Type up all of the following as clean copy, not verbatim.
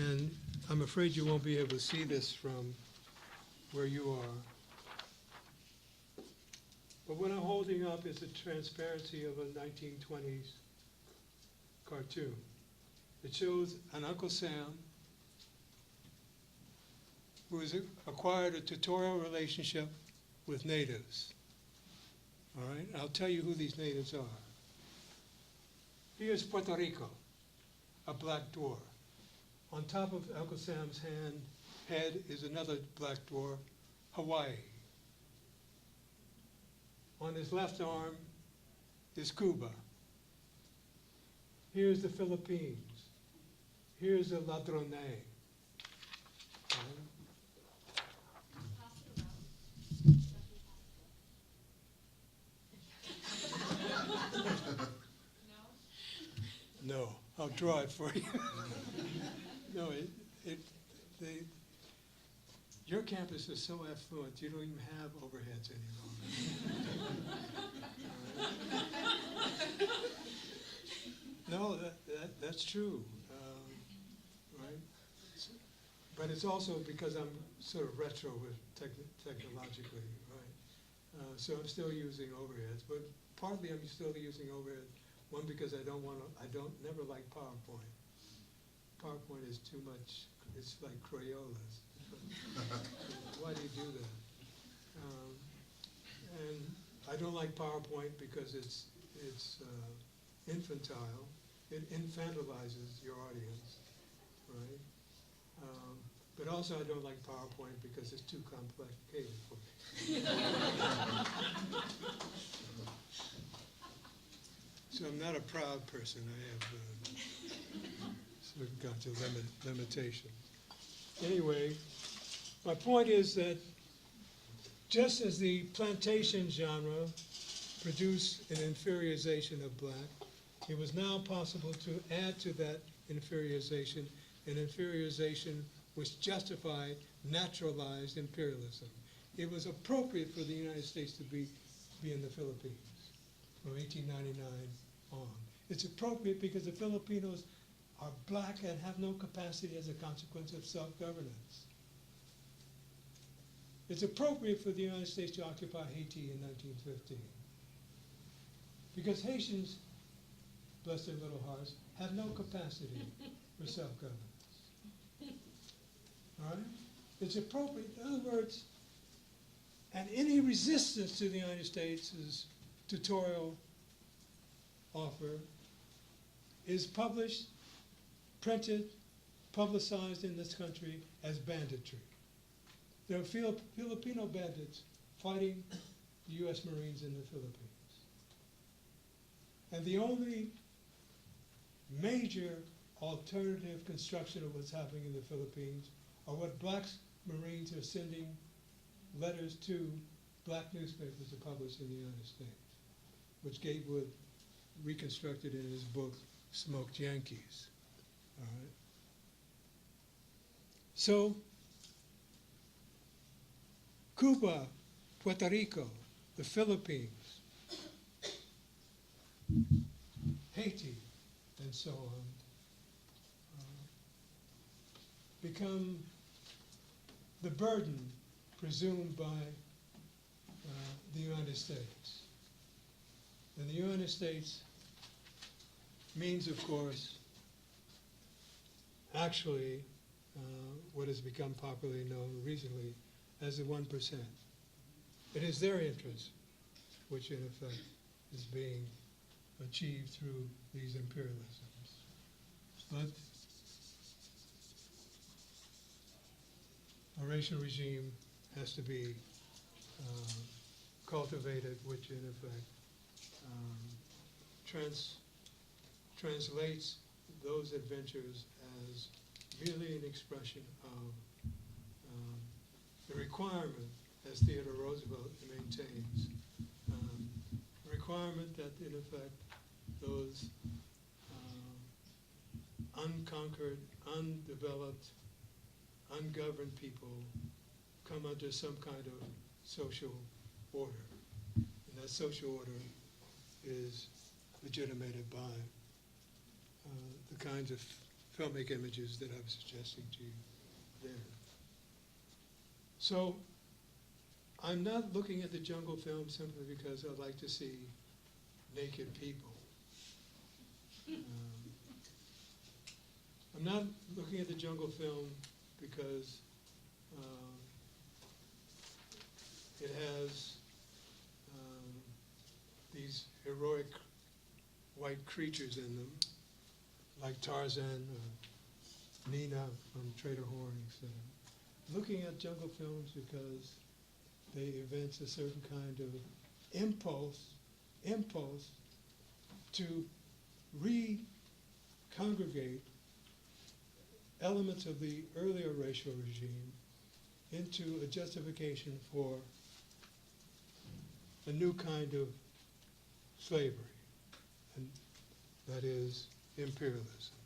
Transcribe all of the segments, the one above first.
And I'm afraid you won't be able to see this from where you are. But what I'm holding up is the transparency of a 1920s cartoon. It shows an Uncle Sam who has acquired a tutorial relationship with natives. All right, I'll tell you who these natives are. Here's Puerto Rico, a black dwarf. On top of Uncle Sam's head is another black dwarf, Hawaii. On his left arm is Cuba. Here's the Philippines. Here's the Ladrone. No, I'll draw it for you. No, your campus is so affluent, you don't even have overheads anymore. No, that's true, right? But it's also because I'm sort of retro with technologically, right? So I'm still using overheads, but partly I'm still using overheads. One, because I never like PowerPoint. PowerPoint is too much, it's like Crayolas. Why do you do that? And I don't like PowerPoint because it's infantile. It infantilizes your audience, right? But also I don't like PowerPoint because it's too complicated for me. So I'm not a proud person. I have sort of got to limitations. Anyway, my point is that just as the plantation genre produced an inferiorization of black, it was now possible to add to that inferiorization an inferiorization which justified naturalized imperialism. It was appropriate for the United States to be in the Philippines from 1899 on. It's appropriate because the Filipinos are black and have no capacity as a consequence of self-governance. It's appropriate for the United States to occupy Haiti in 1915 because Haitians, bless their little hearts, have no capacity for self-governance. All right? It's appropriate. In other words, and any resistance to the United States' tutorial offer is published, printed, publicized in this country as banditry. There are Filipino bandits fighting the U.S. Marines in the Philippines. And the only major alternative construction of what's happening in the Philippines are what black Marines are sending letters to black newspapers to publish in the United States, which Gatewood reconstructed in his book, Smoked Yankees. All right. So, Cuba, Puerto Rico, the Philippines, Haiti, and so on, become the burden presumed by the United States. And the United States means, of course, actually what has become popularly known recently as the 1%. It is their interest which, in effect, is being achieved through these imperialisms. But a racial regime has to be cultivated, which, in effect, translates those adventures as merely an expression of the requirement, as Theodore Roosevelt maintains, the requirement that, in effect, those unconquered, undeveloped, ungoverned people come under some kind of social order. And that social order is legitimated by the kinds of filmic images that I was suggesting to you there. So I'm not looking at the jungle film simply because I like to see naked people. I'm not looking at the jungle film because it has these heroic white creatures in them, like Tarzan or Nina from Trader Horn, etc. Looking at jungle films because they evince a certain kind of impulse to re-congregate elements of the earlier racial regime into a justification for a new kind of slavery, and that is imperialism.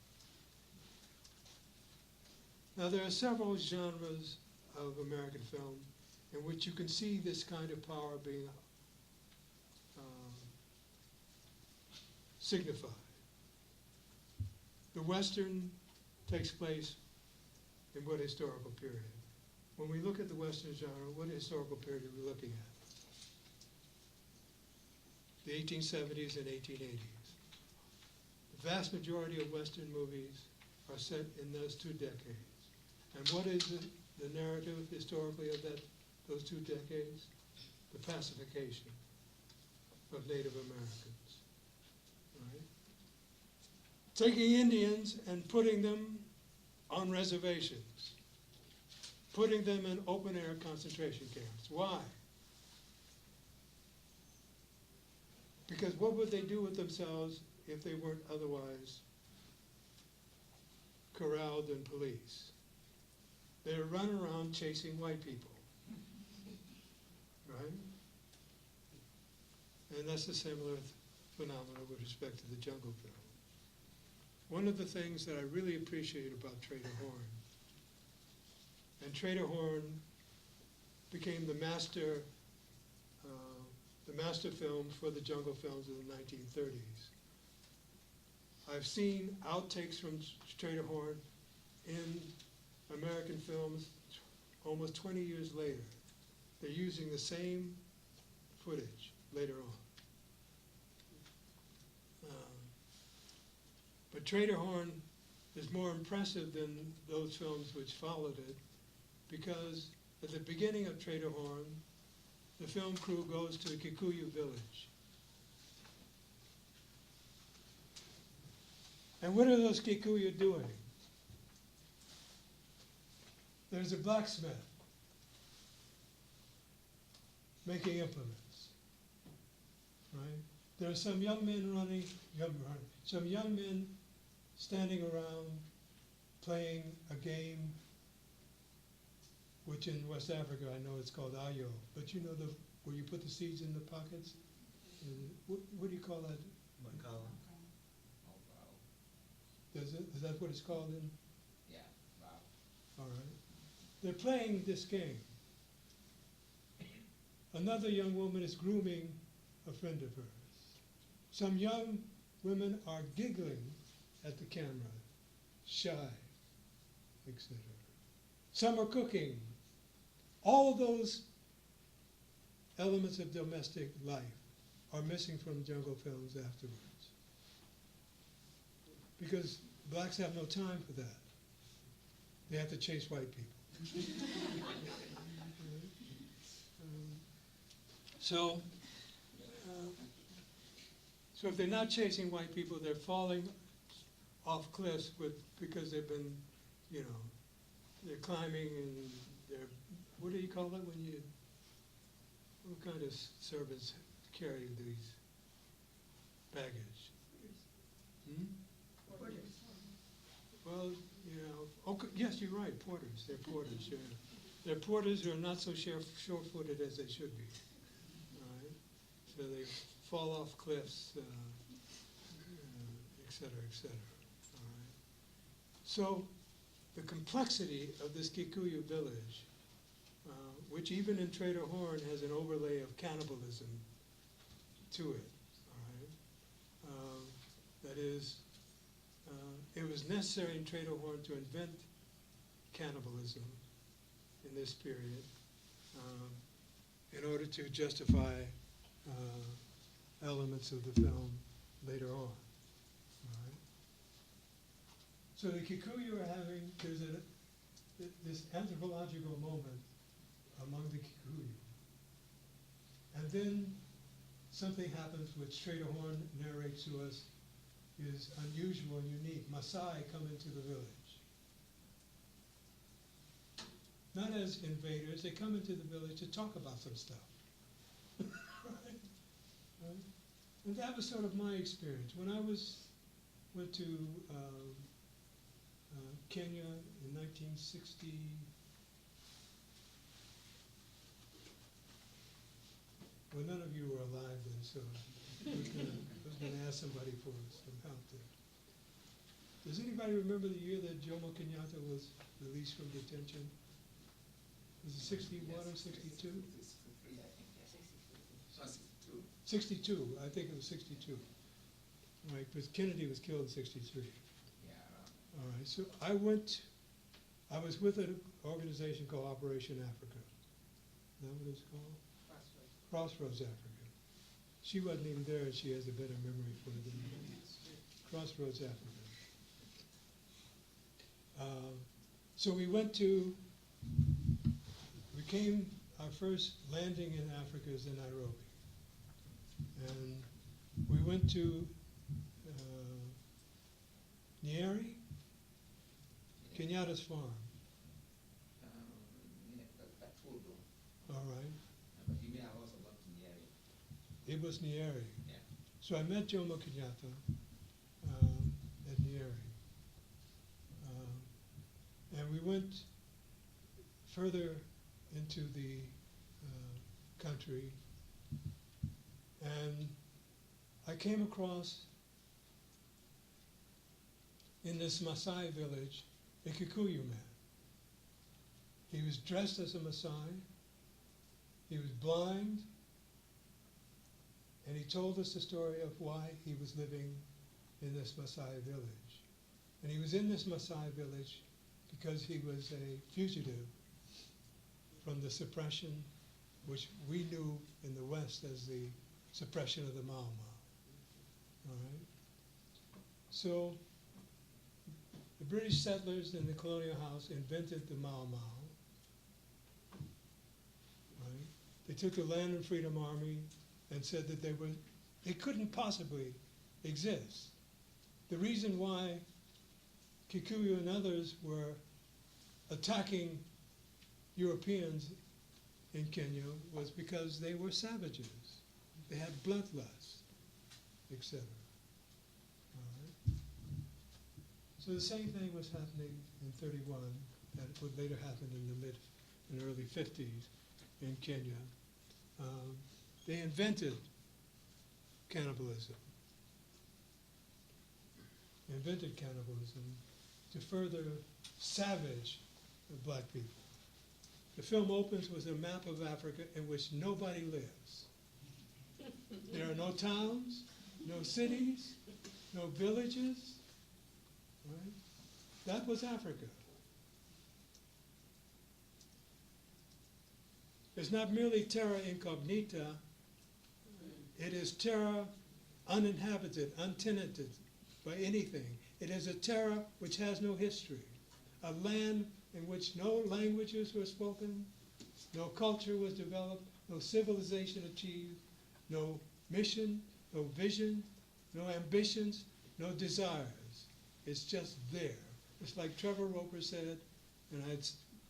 Now, there are several genres of American film in which you can see this kind of power being signified. The Western takes place in what historical period? When we look at the Western genre, what historical period are we looking at? The 1870s and 1880s. The vast majority of Western movies are set in those 2 decades. And what is the narrative historically of those 2 decades? The pacification of Native Americans. Right? Taking Indians and putting them on reservations, putting them in open-air concentration camps. Why? Because what would they do with themselves if they weren't otherwise corralled and policed? They'd run around chasing white people, right? And that's a similar phenomenon with respect to the jungle film. One of the things that I really appreciate about Trader Horn, and Trader Horn became the master film for the jungle films of the 1930s. I've seen outtakes from Trader Horn in American films almost 20 years later. They're using the same footage later on. But Trader Horn is more impressive than those films which followed it, because at the beginning of Trader Horn, the film crew goes to the Kikuyu village. And what are those Kikuyu doing? There's a blacksmith making implements, right? There are some young men some young men standing around playing a game, which in West Africa I know it's called ayo, but you know where you put the seeds in the pockets? What do you call that? Makala. Is that what it's called in? Yeah, wow. All right. They're playing this game. Another young woman is grooming a friend of hers. Some young women are giggling at the camera, shy, etc. Some are cooking. All of those elements of domestic life are missing from jungle films afterwards, because blacks have no time for that. They have to chase white people. So if they're not chasing white people, they're falling off cliffs because they've been, they're climbing and they're, what do you call it when you, what kind of servants carry these baggage? Hmm? Well, okay, yes, you're right, porters. They're porters, yeah. They're porters who are not so sure-footed as they should be. All right? So they fall off cliffs, et cetera, et cetera. All right? So the complexity of this Kikuyu village, which even in Trader Horn has an overlay of cannibalism to it, all right? That is, it was necessary in Trader Horn to invent cannibalism in this period in order to justify elements of the film later on. All right? So the Kikuyu are having, this anthropological moment among the Kikuyu. And then something happens which Trader Horn narrates to us is unusual and unique. Maasai come into the village. Not as invaders, they come into the village to talk about some stuff. Right? Right? And that was sort of my experience. When I went to Kenya in 1960, well, none of you were alive then, so I was going to ask somebody for some help there. Does anybody remember the year that Jomo Kenyatta was released from detention? Was it 61 or 62? 62, I think it was 62. Right, because Kennedy was killed in 63. Yeah. All right, so I was with an organization called Operation Africa. Is that what it's called? Crossroads Africa. She wasn't even there, and she has a better memory for it than me. Crossroads Africa. So we came, our first landing in Africa is in Nairobi. And we went to Nyeri, Kenyatta's farm. All right. But you mean I also love Nyeri? It was Nyeri. Yeah. So I met Jomo Kenyatta at Nyeri. And we went further into the country, and I came across in this Maasai village a Kikuyu man. He was dressed as a Maasai, he was blind, and he told us the story of why he was living in this Maasai village. And he was in this Maasai village because he was a fugitive from the suppression, which we knew in the West as the suppression of the Mau Mau. All right? So the British settlers in the colonial house invented the Mau Mau. Right? They took the Land and Freedom Army and said that they couldn't possibly exist. The reason why Kikuyu and others were attacking Europeans in Kenya was because they were savages. They had bloodlust, etc. Right? So the same thing was happening in 31 that would later happen in the mid and early 50s in Kenya. They invented cannibalism. They invented cannibalism to further savage the black people. The film opens with a map of Africa in which nobody lives. There are no towns, no cities, no villages. Right? That was Africa. It's not merely terra incognita, it is terra uninhabited, untenanted by anything. It is a terra which has no history, a land in which no languages were spoken, no culture was developed, no civilization achieved, no mission, no vision, no ambitions, no desires. It's just there. It's like Trevor Roper said, and I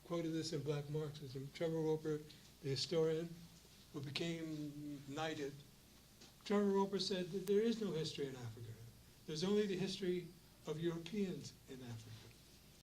quoted this in Black Marxism. Trevor Roper, the historian who became knighted, Trevor Roper said that there is no history in Africa. There's only the history of Europeans in Africa.